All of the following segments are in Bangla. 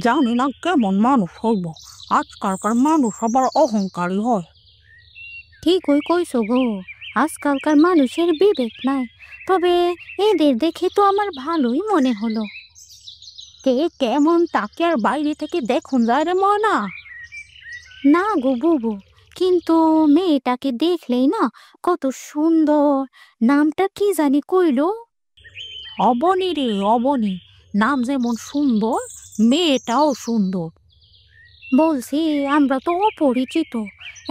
জানি না কেমন মানুষ হইব। আজকালকার মানুষ আবার অহংকারী হয়। ঠিকই কইছো গো, আজকালকার মানুষের বিবেক নাই। তবে এদের দেখে তো আমার ভালোই মনে হলো। কে কেমন তাকে আর বাইরে থেকে দেখুন যায় রে ময়না। না গো বুবু, কিন্তু মেয়েটাকে দেখলেই না কত সুন্দর। নামটা কি জানি কইলো? অবনী রে অবনী। নাম যেমন সুন্দর, মেয়েটাও সুন্দর। বলছি আমরা তো অপরিচিত,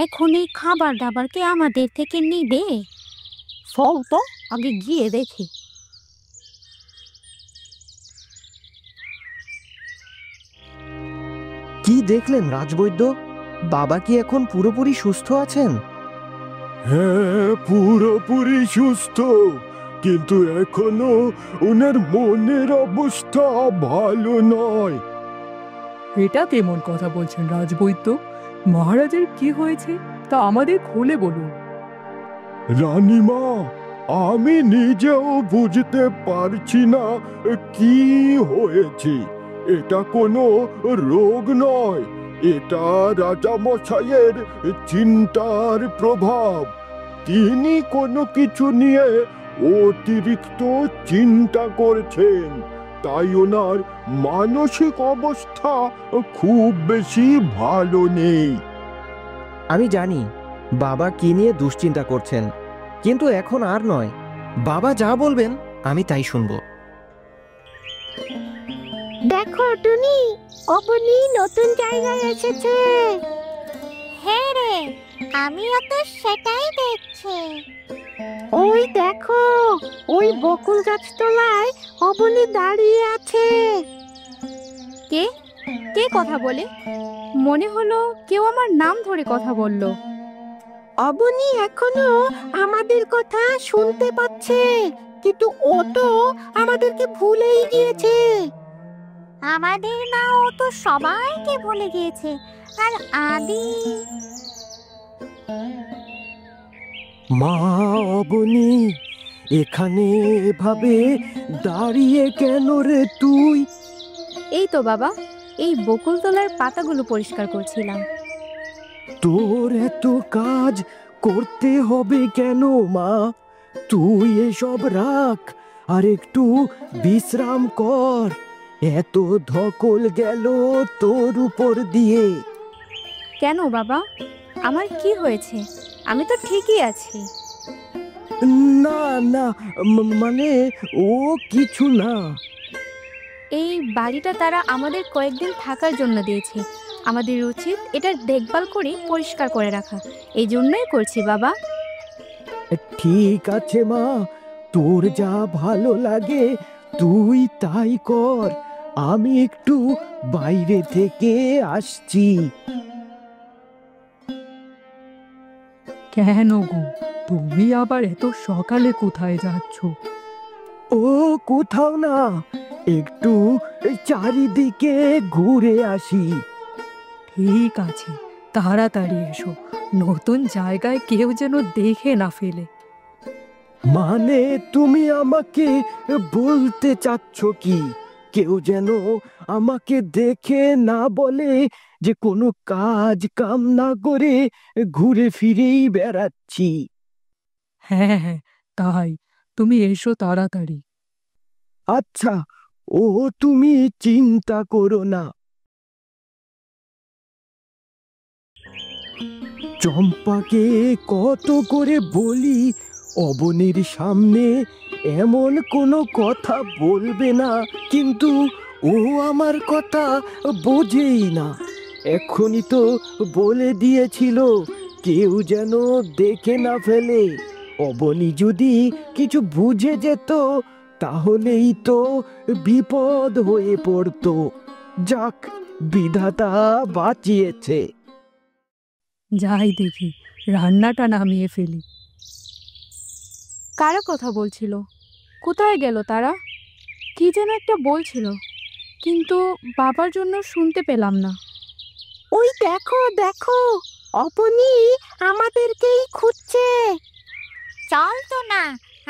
এখন এই খাবার দাবার কে আমাদের থেকে নিবে? চল তো আগে গিয়ে দেখি। কি দেখলেন রাজবৈদ্য? বাবা কি এখন পুরোপুরি সুস্থ আছেন? হ্যাঁ, পুরোপুরি সুস্থ, কিন্তু এখনো ওনার মনের অবস্থা ভালো নয়। এটা কেমন কথা বলছেন রাজবৈদ্য? মহারাজের কি হয়েছে তা আমাদের খুলে বলুন। রানীমা, আমি নিজেও বুঝতে পারছি না কি হয়েছে। এটা কোনো রোগ নয়, এটা রাজামশাইয়ের চিন্তার প্রভাব। তিনি কোনো কিছু নিয়ে অতিরিক্ত চিন্তা করছেন, তাই ওনার মানসিক অবস্থা খুব বেশি ভালো নেই। আমি জানি বাবা কি নিয়ে দুশ্চিন্তা করছেন, কিন্তু এখন আর নয়। বাবা যা বলবেন আমি তাই শুনবো। দেখো টুনি, অবনী নতুন জায়গায় এসেছে। হ্যাঁ রে, আমিও তো সেটাই দেখছি। ওই দেখো, ওই বকুল গাছ তলায় অবনী দাঁড়িয়ে আছে। কে কে কথা বলে? মনে হলো কেউ আমার নাম ধরে কথা বলল। অবনী এখনো আমাদের কথা শুনতে পাচ্ছে, কিন্তু ও তো আমাদেরকে ভুলেই গিয়েছে। আমাদের না, ও তো সবাইকে ভুলে গিয়েছে। আর আদি, মা অবনী, এখানে এভাবে দাঁড়িয়ে কেন রে তুই? এই তো বাবা, এই বকুলতলার পাতাগুলো পরিষ্কার করছিলাম। তোর এত কাজ করতে হবে কেন মা? তুই এসব রাখ আর একটু বিশ্রাম কর। এত ধকল গেল তোর উপর দিয়ে। কেন বাবা, আমার কি হয়েছে? আমি তো ঠিকই আছি। না না, মানে ও কিছু না। এই বাড়িটা তারা আমাদের কয়েকদিন থাকার জন্য দিয়েছে। আমাদের উচিত এটার দেখভাল করে পরিষ্কার করে রাখা। এই জন্যই করছি বাবা। ঠিক আছে মা, তোর যা ভালো লাগে তুই তাই কর। আমি একটু বাইরে থেকে আসছি। কেন গো, তুমি আবার এত সকালে কোথায় যাচ্ছ? ও কোথাও না, একটু চারিদিকে ঘুরে আসি। ঠিক আছে, তাড়াতাড়ি এসো, নতুন জায়গায় কেউ যেন দেখে না ফেলে। মানে তুমি আমাকে বলতে চাচ্ছ কি কেউ যেন আমাকে দেখে না বলে যে কোনো কাজ কাম না করে ঘুরে ফিরেই বেড়াচ্ছি? হ্যাঁ হ্যাঁ, তাই, তুমি এসো তাড়াতাড়ি। আচ্ছা, ও তুমি চিন্তা করো না। চম্পাকে কত করে বলি অবনীর সামনে এমন কোনো কথা বলবে না, কিন্তু ও আমার কথা বোঝেই না। এখনই তো বলে দিয়েছিল কেউ যেন দেখে না ফেলে। অবনী যদি কিছু বুঝে যেত তাহলেই তো বিপদ হয়ে পড়তো। যাক, বিধাতা বাঁচিয়েছে। যাই দেখি, রান্নাটা নামিয়ে ফেলি। কারা কথা বলছিল? কোথায় গেল তারা? কি যেন একটা বলছিল, কিন্তু বাবার জন্য শুনতে পেলাম না। ওই দেখো দেখো, অবনী আমাদেরকেই খুঁজছে। চল তো না,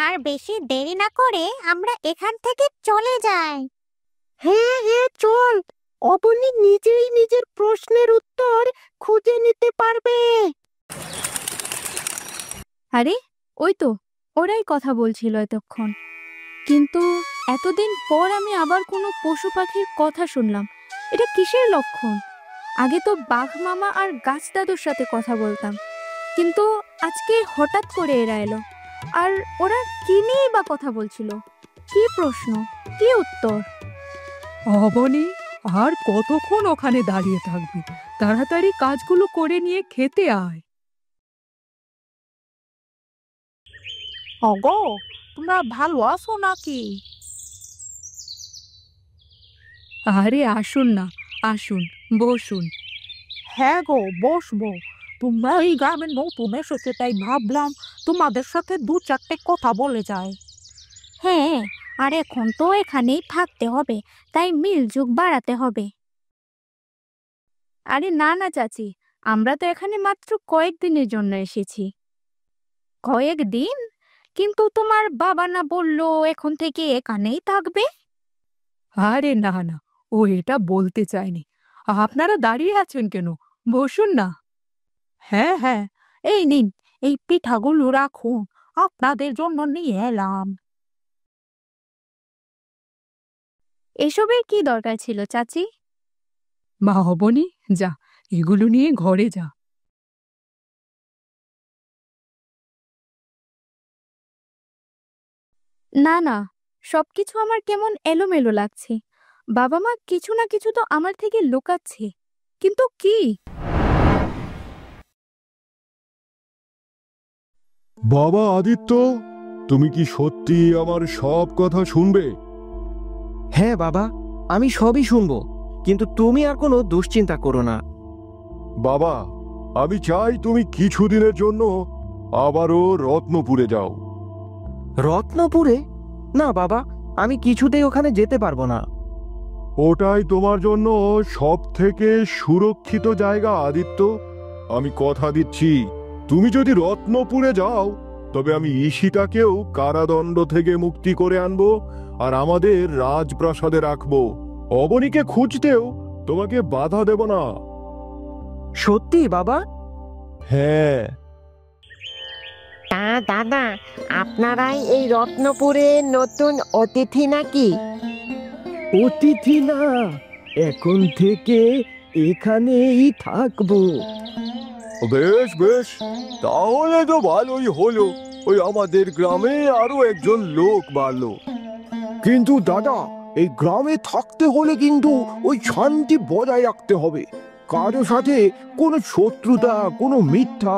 আর বেশি দেরি না করে আমরা এখান থেকে চলে যাই। হ্যাঁ হ্যাঁ চল, অবনী নিজেই নিজের প্রশ্নের উত্তর খুঁজে নিতে পারবে। আরে ওই তো, ওরাই কথা বলছিল এতক্ষণ। কিন্তু এতদিন পর আমি আবার কোনো পশু পাখির কথা শুনলাম। এটা কিসের লক্ষণ? আগে তো বাঘ মামা আর গাছ দাদুর সাথে কথা বলতাম, কিন্তু আজকে হঠাৎ করে এরা এলো। আর ওরা কি নিয়েই বা কথা বলছিল? কি প্রশ্ন, কি উত্তর? অবনী, আর কতক্ষণ ওখানে দাঁড়িয়ে থাকবি? তাড়াতাড়ি কাজগুলো করে নিয়ে খেতে আয়। ওগো, তোমরা ভালো আছো নাকি? আরে আসুন না, আসুন, বসুন। হ্যাঁ গো, বসবো। তোমরা এই গ্রামে নতুন এসেছে, তাই ভাবলাম তোমাদের সাথে 2-4টে কথা বলে যায়। হ্যাঁ, আর এখন তো এখানেই থাকতে হবে, তাই মিলযোগ বাড়াতে হবে। আরে না না চাচি, আমরা তো এখানে মাত্র কয়েকদিনের জন্য এসেছি। কয়েকদিন? কিন্তু তোমার বাবা না বললো এখন থেকে এখানেই থাকবে? আরে না না, ও এটা বলতে চায়নি। আপনারা দাঁড়িয়ে আছেন কেন? বসুন না। হ্যাঁ হ্যাঁ, এই নিন, এই পিঠাগুলো রাখুন, আপনাদের জন্য নিয়ে এলাম। এসবের কি দরকার ছিল চাচি? মা অবনী, যা, এগুলো নিয়ে ঘরে যা। না না, সবকিছু আমার কেমন এলোমেলো লাগছে। বাবা মা কিছু না কিছু তো আমার থেকে লুকাচ্ছে, কিন্তু কি? বাবা আদিত্য, তুমি কি সত্যি আমার সব কথা শুনবে? হ্যাঁ বাবা, আমি সবই শুনবো, কিন্তু তুমি আর কোনো দুশ্চিন্তা করো না। বাবা, আমি চাই তুমি কিছুদিনের জন্য আবারও রত্নপুরে যাও। রত্নপুরে? না বাবা, আমি কিছুতেই ওখানে যেতে পারবো না। ওটাই তোমার জন্য সব থেকে সুরক্ষিত জায়গা আদিত্য। আমি কথা দিচ্ছি, তুমি যদি রত্নপুরে যাও তবে আমি ঈশিতাকেও কারাদণ্ড থেকে মুক্তি করে আনবো আর আমাদের রাজপ্রাসাদে রাখবো। অবনীকে খুঁজতেও তোমাকে বাধা দেব না। সত্যি বাবা? হ্যাঁ। তা দাদা, আপনারাই এই রত্নপুরে নতুন অতিথি নাকি? অতিথি না, এখন থেকে এখানেই থাকবো। বেশ বেশ, তাহলে তো ভালোই হলো। ওই আমাদের গ্রামে আরো একজন লোক বাড়লো। কিন্তু দাদা, এই গ্রামে থাকতে হলে কিন্তু ওই শান্তি বজায় রাখতে হবে। কারো সাথে কোনো শত্রুতা, কোনো মিথ্যা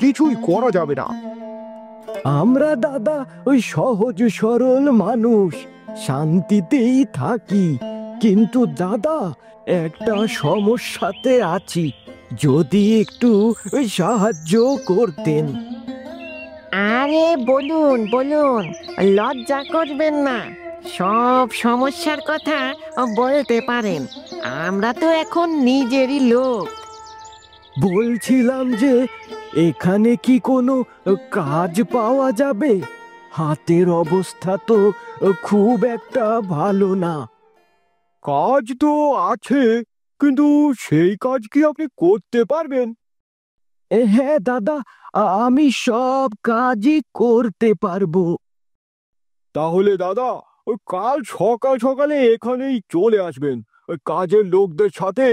কিছুই করা যাবে না। আমরা দাদা ওই সহজ সরল মানুষ, শান্তিতেই থাকি। কিন্তু দাদা, একটা সমস্যাতে আছি, যদি একটু সাহায্য করতেন। আরে বলুন বলুন, লজ্জা করবেন না, সব সমস্যার কথা বলতে পারেন। আমরা তো এখন নিজেরই লোক। বলছিলাম যে এখানে কি কোনো কাজ পাওয়া যাবে? হাতের অবস্থা তো খুব একটা ভালো না। কাজ তো আছে, কিন্তু সেই কাজ কি আপনি করতে পারবেন? হ্যাঁ দাদা, আমি সব কাজই করতে পারবো। তাহলে দাদা, ওই কাল সকাল সকালে এখানেই চলে আসবেন। ওই কাজের লোকদের সাথে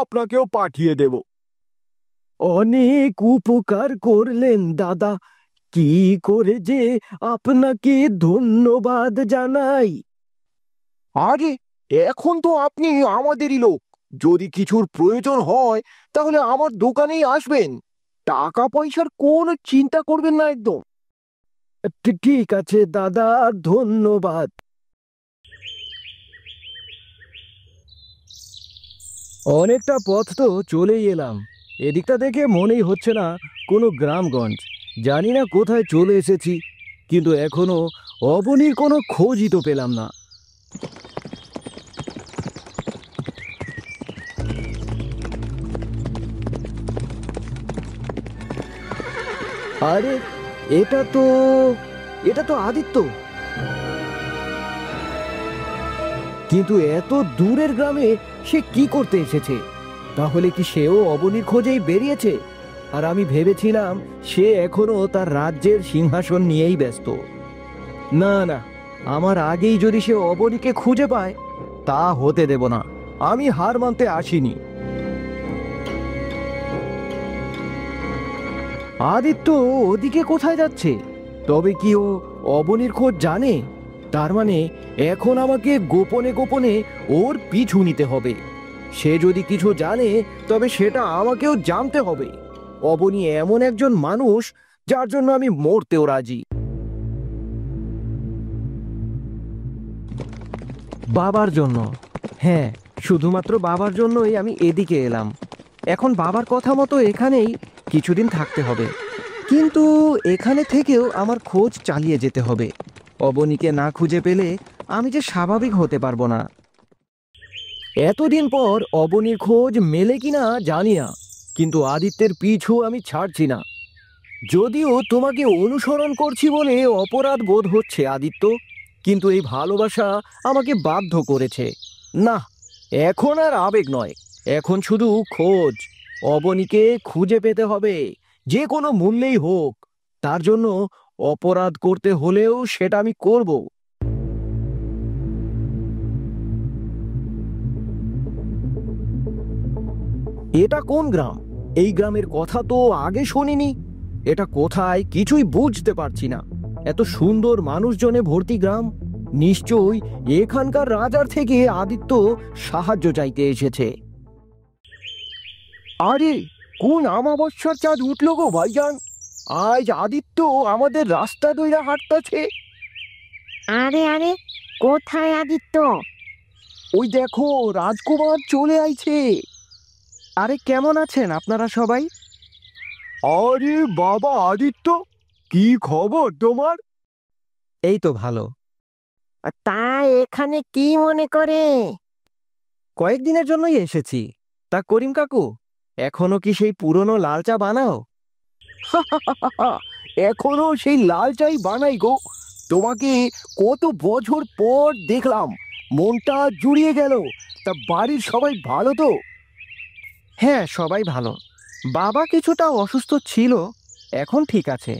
আপনাকেও পাঠিয়ে দেব। অনেক উপকার করলেন দাদা, কি করে যে আপনাকে ধন্যবাদ জানাই। আরে, এখন তো আপনি আমাদেরই লোক। যদি কিছুর প্রয়োজন হয় তাহলে আমার দোকানেই আসবেন। টাকা পয়সার কোনো চিন্তা করবেন না একদম। ঠিক আছে দাদা, ধন্যবাদ। অনেকটা পথ তো চলেই এলাম। এদিকটা দেখে মনেই হচ্ছে না কোনো গ্রামগঞ্জ। জানি না কোথায় চলে এসেছি, কিন্তু এখনো অবনীর কোনো খোঁজই তো পেলাম না। আরে, এটা তো আদিত্য। কিন্তু এত দূরের গ্রামে সে কি করতে এসেছে? তাহলে কি সেও অবনীর খোঁজেই বেরিয়েছে? আর আমি ভেবেছিলাম সে এখনো তার রাজ্যের সিংহাসন নিয়েই ব্যস্ত। না না, আমার আগেই যদি সে অবনীকে খুঁজে পায়, তা হতে দেব না। আমি হার মানতে আসিনি। আদিত্য ওদিকে কোথায় যাচ্ছে? তবে কি ও অবনীর খোঁজ জানে? তার মানে এখন আমাকে গোপনে গোপনে ওর পিছু নিতে হবে। সে যদি কিছু জানে তবে সেটা আমাকেও জানতে হবে। অবনী এমন একজন মানুষ যার জন্য আমি মরতেও রাজি। বাবার জন্য, হ্যাঁ, শুধুমাত্র বাবার জন্যই আমি এদিকে এলাম। এখন বাবার কথা মতো এখানেই কিছুদিন থাকতে হবে, কিন্তু এখানে থেকেও আমার খোঁজ চালিয়ে যেতে হবে। অবনীকে না খুঁজে পেলে আমি যে স্বাভাবিক হতে পারবো না। এতদিন পর অবনীর খোঁজ মেলে কিনা জানি না, কিন্তু আদিত্যের পিছু আমি ছাড়ছি না। যদিও তোমাকে অনুসরণ করছি বলে অপরাধ বোধ হচ্ছে আদিত্য, কিন্তু এই ভালোবাসা আমাকে বাধ্য করেছে। না, এখন আর আবেগ নয়, এখন শুধু খোঁজ। অবনীকে খুঁজে পেতে হবে, যে কোনো মূল্যেই হোক। তার জন্য অপরাধ করতে হলেও সেটা আমি করব। এটা কোন গ্রাম? এই গ্রামের কথা তো আগে শুনিনি। এটা কোথায় কিছুই বুঝতে পারছি না। এত সুন্দর মানুষজনে ভর্তি গ্রাম। নিশ্চয়ই এখানকার রাজার থেকে আদিত্য সাহায্য চাইতে এসেছে। আরে, কোন আমাবস্যার চাঁদ উঠলো গো ভাইজান? আজ আদিত্য আমাদের রাস্তা ধইরা হাঁটতাছে। আরে আরে, কোথায় আদিত্য? ওই দেখো, রাজকুমার চলে আইছে। আরে কেমন আছেন আপনারা সবাই? আরে বাবা আদিত্য, কি খবর তোমার? এই তো ভালো। তা এখানে কি মনে করে? কয়েকদিনের জন্যই এসেছি। তা করিম কাকু, এখনো কি সেই পুরনো লাল চা বানাও? এখনো সেই লাল চাই বানাই গো। তোমাকে কত বছর পর দেখলাম, মনটা জুড়িয়ে গেল। তা বাড়ির সবাই ভালো তো? হ্যাঁ, সবাই ভালো। বাবা কিছুটা অসুস্থ ছিল, এখন ঠিক আছে।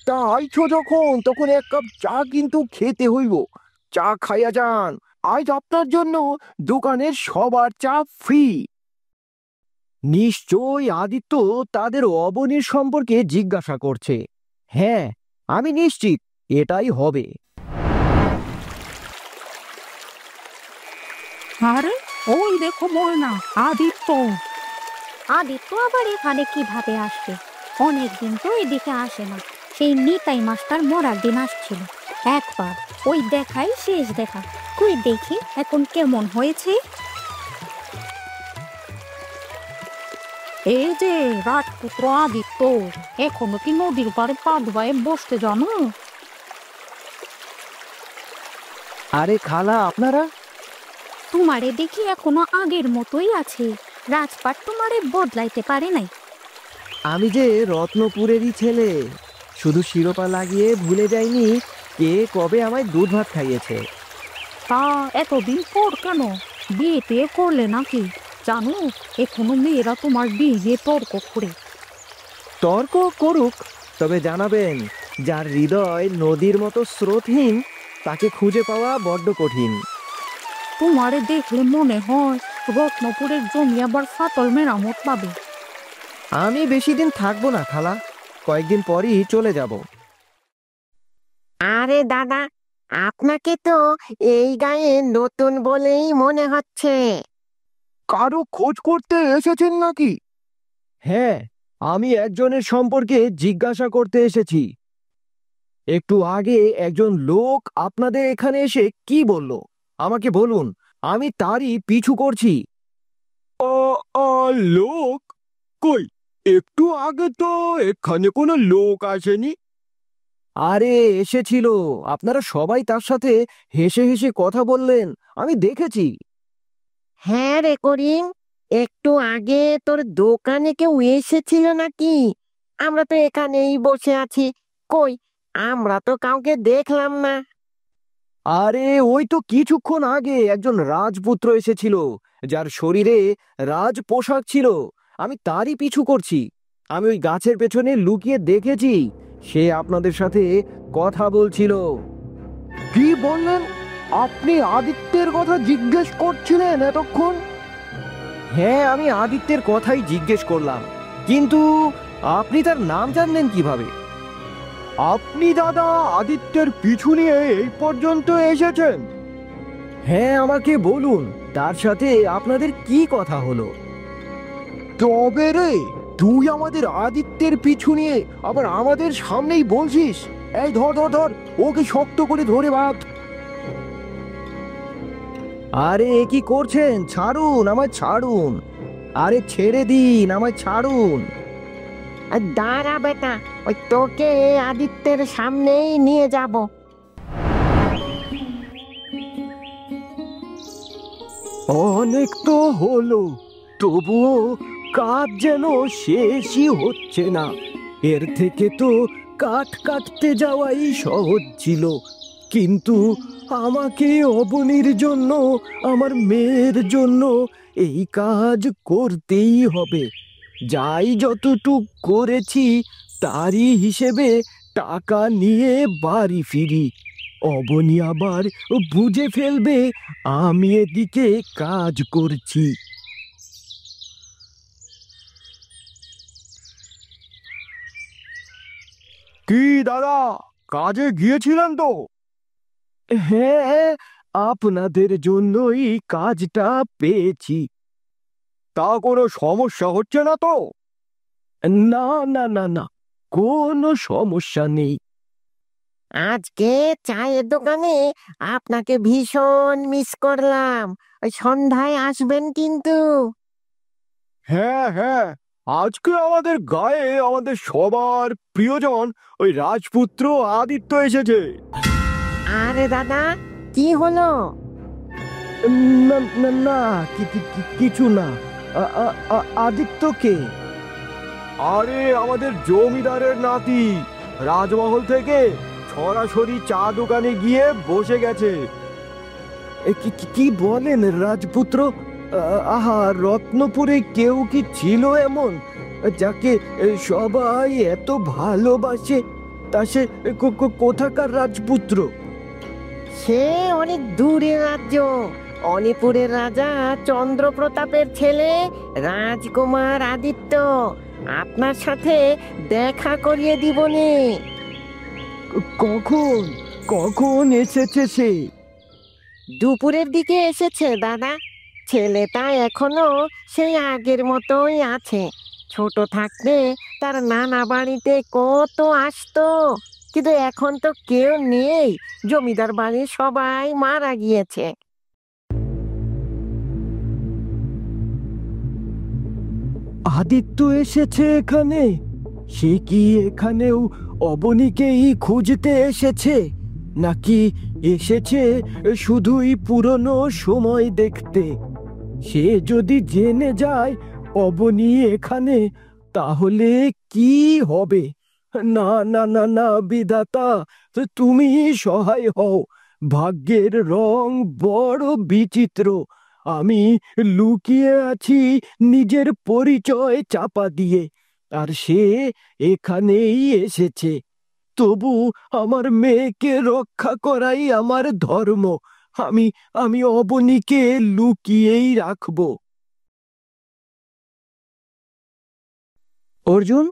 তা আইছো যখন, তখন এক কাপ চা কিন্তু খেতে হইব। চা খাইয়া যান। আজ আপনার জন্য দোকানের সবার চা ফ্রি। নিশ্চয়ই আদিত্য তাদের অবনীর সম্পর্কে জিজ্ঞাসা করছে। হ্যাঁ, আমি নিশ্চিত এটাই হবে। আরে ওই দেখো ময়না, আদিত্য। আদিত্য আবার এখানে কিভাবে আসবে? অনেকদিন তো এদিকে আসে না। সেই নিতাই মাস্টার মরার দিন আসছিল একবার, ওই দেখাই শেষ দেখা। কই দেখি এখন কেমন হয়েছে। এই যে রাজপুত্র আদিত্য, এখনো কি নদীর পাড়ে পা ধুয়ে বসতে জানো? আরে খালা, আপনারা? তোমারে দেখি এখনো আগের মতোই আছে। রাজপাট তোমারে বদলাইতে পারে নাই। আমি যে রত্নপুরেরই ছেলে, শুধু শিরোপা লাগিয়ে ভুলে যাইনি কে কবে আমায় দুধ ভাত খাইয়েছে। তা এতদিন পর কেন বিয়ে টিয়ে করলে নাকি? জানো, এখনো মেয়েরা তোমার বিয়ে নিয়ে তর্ক করে। তর্ক করুক, তবে জানাবেন, যার হৃদয় নদীর মতো স্রোতহীন তাকে খুঁজে পাওয়া বড্ড কঠিন। তোমারে দেখলে মনে হয় রত্নপুরের জমি আবার ফাটল মেরামত পাবে। আমি বেশি দিন থাকবো না খালা, কয়েকদিন পরই চলে যাব। আরে দাদা, আপনাকে তো এই গায়ে নতুন বলেই মনে হচ্ছে। কারো খোঁজ করতে এসেছেন নাকি? হ্যাঁ, আমি একজনের সম্পর্কে জিজ্ঞাসা করতে এসেছি। একটু আগে একজন লোক আপনাদের এখানে এসে কি বলল আমাকে বলুন, আমি তারই পিছু করছি। লোক? কই, একটু আগে তো এখানে কোনো লোক আসেনি। আরে এসেছিল, আপনারা সবাই তার সাথে হেসে হেসে কথা বললেন, আমি দেখেছি। হ্যাঁ রে করিম, একটু আগে তোর দোকানে কেউ এসেছিল নাকি? আমরা তো এখানেই বসে আছি। কই, আমরা তো কাউকে দেখলাম না। আরে ওই তো কিছুক্ষণ আগে একজন রাজপুত্র এসেছিল, যার শরীরে রাজ পোশাক ছিল। আমি তারই পিছু করছি। আমি ওই গাছের পেছনে লুকিয়ে দেখেছি সে আপনাদের সাথে কথা বলছিল। কি বললেন? আপনি আদিত্যের কথা জিজ্ঞেস করছিলেন এতক্ষণ? হ্যাঁ, আমি আদিত্যের কথাই জিজ্ঞেস করলাম, কিন্তু আপনি তার নাম জানলেন কিভাবে? আপনি দাদা আদিত্যের পিছু নিয়ে এই পর্যন্ত এসেছেন? হ্যাঁ, আমাকে বলুন তার সাথে আপনাদের কি কথা হলো? তবে রে, তুই আমাদের আদিত্যের পিছু নিয়ে আবার আমাদের সামনেই বলছিস? এই ধর ধর ধর, ওকে শক্ত করে ধরে বাঁধ। আরে এ কি করছেন? ছাড়ুন, আমায় ছাড়ুন। আরে ছেড়ে দিন, আমায় ছাড়ুন। দাঁড়া বেটা, ওই তোকে আদিত্যের সামনেই নিয়ে যাব। অনেক তো হলো, তবুও কাজ যেন শেষই হচ্ছে না। এর থেকে তো কাঠ কাটতে যাওয়াই সহজ ছিল, কিন্তু আমাকে অবনীর জন্য, আমার মেয়ের জন্য এই কাজ করতেই হবে। যাই যতটুক করেছি তারই হিসেবে টাকা নিয়ে বাড়ি ফিরি। অবনী আবার বুঝে ফেলবে আমি এদিকে কাজ করছি। কি দাদা, কাজে গিয়েছিলেন তো? হ্যাঁ, আপনাদের জন্যই কাজটা পেয়েছি। তা কোনো সমস্যা হচ্ছে না তো? না না না না, কোনো সমস্যা নেই। আজকে চায়ের দোকানে আপনাকে ভীষণ মিস করলাম। ওই সন্ধ্যায় আসবেন কিন্তু। হ্যাঁ হ্যাঁ, আজকে আমাদের গায়ে আমাদের সবার প্রিয়জন ওই রাজপুত্র আদিত্য এসেছে। আরে দাদা, কি হলো? না না না, কিছু না। আদিত্যকে আরে আমাদের জমিদারের নাতি রাজমহল থেকে সরাসরি চা দোকানে গিয়ে বসে গেছে। কি বলেন রাজপুত্র? আহা, রত্নপুরে কেউ কি ছিল এমন যাকে সবাই এত ভালোবাসে? তা সে কোথাকার রাজপুত্র? সে অনেক দূরের রাজ্য। অনিপুরের রাজা চন্দ্রপ্রতাপের ছেলে রাজকুমার আদিত্য আপনার সাথে দেখা করিয়ে দিবনে। কখন কখন এসেছে সে? দুপুরের দিকে এসেছে দাদা। ছেলেটা এখনো সেই আগের মতোই আছে। ছোট থাকতে তার নানা বাড়িতে কত আসতো, কিন্তু এখন তো কেউ নেই। জমিদার বাড়ির সবাই মারা গিয়েছে। আদিত্য এসেছে এখানে? সে কি এখানেও অবনীকেই খুঁজতে এসেছে, নাকি এসেছে শুধুই পুরনো সময় দেখতে? সে যদি জেনে যায় অবনী এখানে, তাহলে কি হবে? না না না না, বিধাতা তুমি সহায় হও। ভাগ্যের রং বড় বিচিত্র। আমি লুকিয়ে আছি নিজের পরিচয় চাপা দিয়ে, আর সে এখানেই এসেছে। তবু আমার মেয়েকে রক্ষা করাই আমার ধর্ম। আমি আমি অবনীকে লুকিয়েই রাখবো। অর্জুন,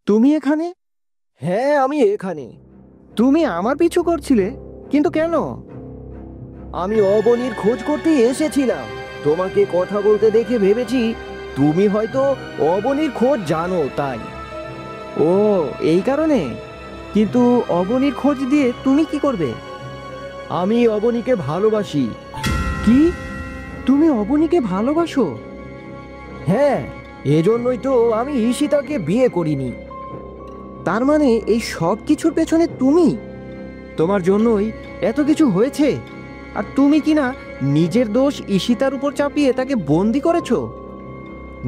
তুমি এখানে? হ্যাঁ, আমি এখানে। তুমি আমার পিছু করছিলে, কিন্তু কেন? আমি অবনীর খোঁজ করতে এসেছিলাম। তোমাকে কথা বলতে দেখে ভেবেছি তুমি হয়তো অবনীর খোঁজ জানো, তাই। ও, এই কারণে? কিন্তু অবনীর খোঁজ দিয়ে তুমি কি করবে? আমি অবনীকে ভালোবাসি। কি? তুমি অবনীকে ভালোবাসো? হ্যাঁ, এজন্যই তো আমি ঈশিতাকে বিয়ে করিনি। তার মানে এই সব কিছুর পেছনে তুমি? তোমার জন্যই এত কিছু হয়েছে, আর তুমি কিনা নিজের দোষ ঈশিতার উপর চাপিয়ে তাকে বন্দি করেছো?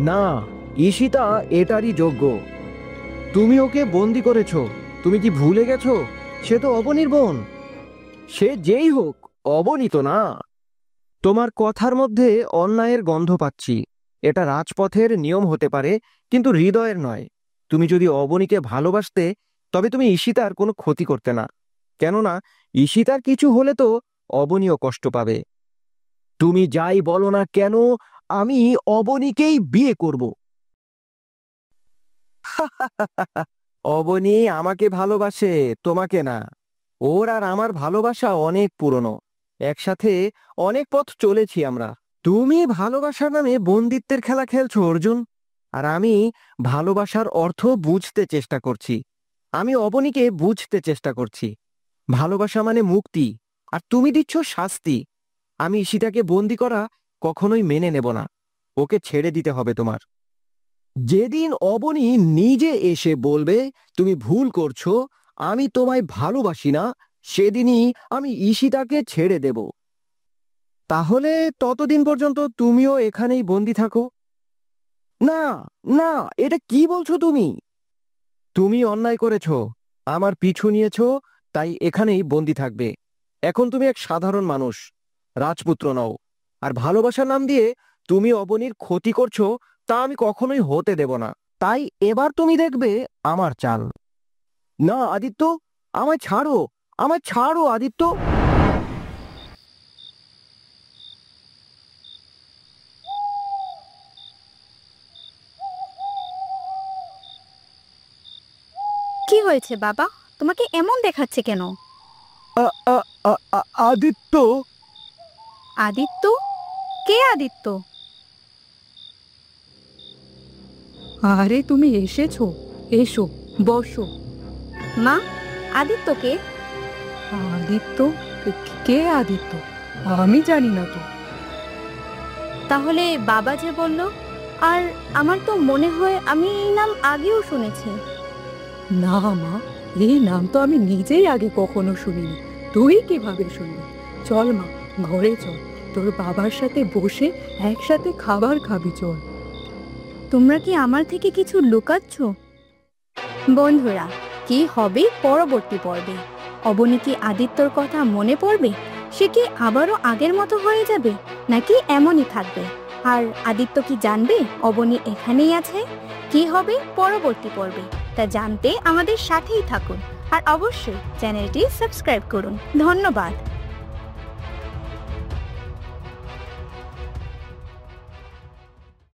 না, ঈশিতা এটারই যোগ্য। তুমি ওকে বন্দি করেছো। তুমি কি ভুলে গেছো? সে তো অবনীর বোন। সে যেই হোক, অবনীত না। তোমার কথার মধ্যে অন্যায়ের গন্ধ পাচ্ছি। এটা রাজপথের নিয়ম হতে পারে, কিন্তু হৃদয়ের নয়। তুমি যদি অবনীকে ভালোবাসতে, তবে তুমি ঈশিতার কোনো ক্ষতি করতে না। কেননা ঈশিতার কিছু হলে তো অবনীও কষ্ট পাবে। তুমি যাই বলো না কেন, আমি অবনীকেই বিয়ে করব। অবনী আমাকে ভালোবাসে, তোমাকে না। ওর আর আমার ভালোবাসা অনেক পুরনো। একসাথে অনেক পথ চলেছি আমরা। তুমি ভালোবাসার নামে বন্দিত্বের খেলা খেলছো অর্জুন, আর আমি ভালোবাসার অর্থ বুঝতে চেষ্টা করছি। আমি অবনীকে বুঝতে চেষ্টা করছি। ভালোবাসা মানে মুক্তি, আর তুমি দিচ্ছ শাস্তি। আমি ঈশিতাকে বন্দি করা কখনোই মেনে নেব না। ওকে ছেড়ে দিতে হবে তোমার। যেদিন অবনী নিজে এসে বলবে তুমি ভুল করছো, আমি তোমায় ভালোবাসি না, সেদিনই আমি ঈশিতাকে ছেড়ে দেব। তাহলে ততদিন পর্যন্ত তুমিও এখানেই বন্দি থাকো। না না, এটা কি বলছো তুমি? তুমি অন্যায় করেছো, আমার পিছু নিয়েছো, তাই এখানেই বন্দি থাকবে। এখন তুমি এক সাধারণ মানুষ, রাজপুত্র নও। আর ভালোবাসার নাম দিয়ে তুমি অবনীর ক্ষতি করছো, তা আমি কখনোই হতে দেব না। তাই এবার তুমি দেখবে আমার চাল। না আদিত্য, আমায় ছাড়ো, আমায় ছাড়ো আদিত্য। কি হয়েছে বাবা? তোমাকে এমন দেখাচ্ছে কেন? আদিত্য। আদিত্য? কে আদিত্য? আরে তুমি এসেছো, এসো বসো। মা, আদিত্যকে? আদিত্য? কে আদিত্য? আমি জানি না তো। তাহলে বাবা যে বলল, আর আমার তো মনে হয় আমি এই নাম আগেও শুনেছি। না মা, এই নাম তো আমি নিজেই আগে কখনো শুনিনি। তুই কিভাবে শুনবি? চল মা, ঘরে চল, তোর বাবার সাথে বসে একসাথে খাবার খাবি, চল। তোমরা কি আমার থেকে কিছু লুকাচ্ছ? বন্ধুরা, কি হবে পরবর্তী পর্বে? অবনী কি আদিত্যর কথা মনে পড়বে? সে কি আবারও আগের মতো হয়ে যাবে, নাকি এমনই থাকবে? আর আদিত্য কি জানবে অবনী এখানেই আছে? কি হবে পরবর্তী পর্বে তা জানতে আমাদের সাথেই থাকুন, আর অবশ্যই চ্যানেলটি সাবস্ক্রাইব করুন। ধন্যবাদ।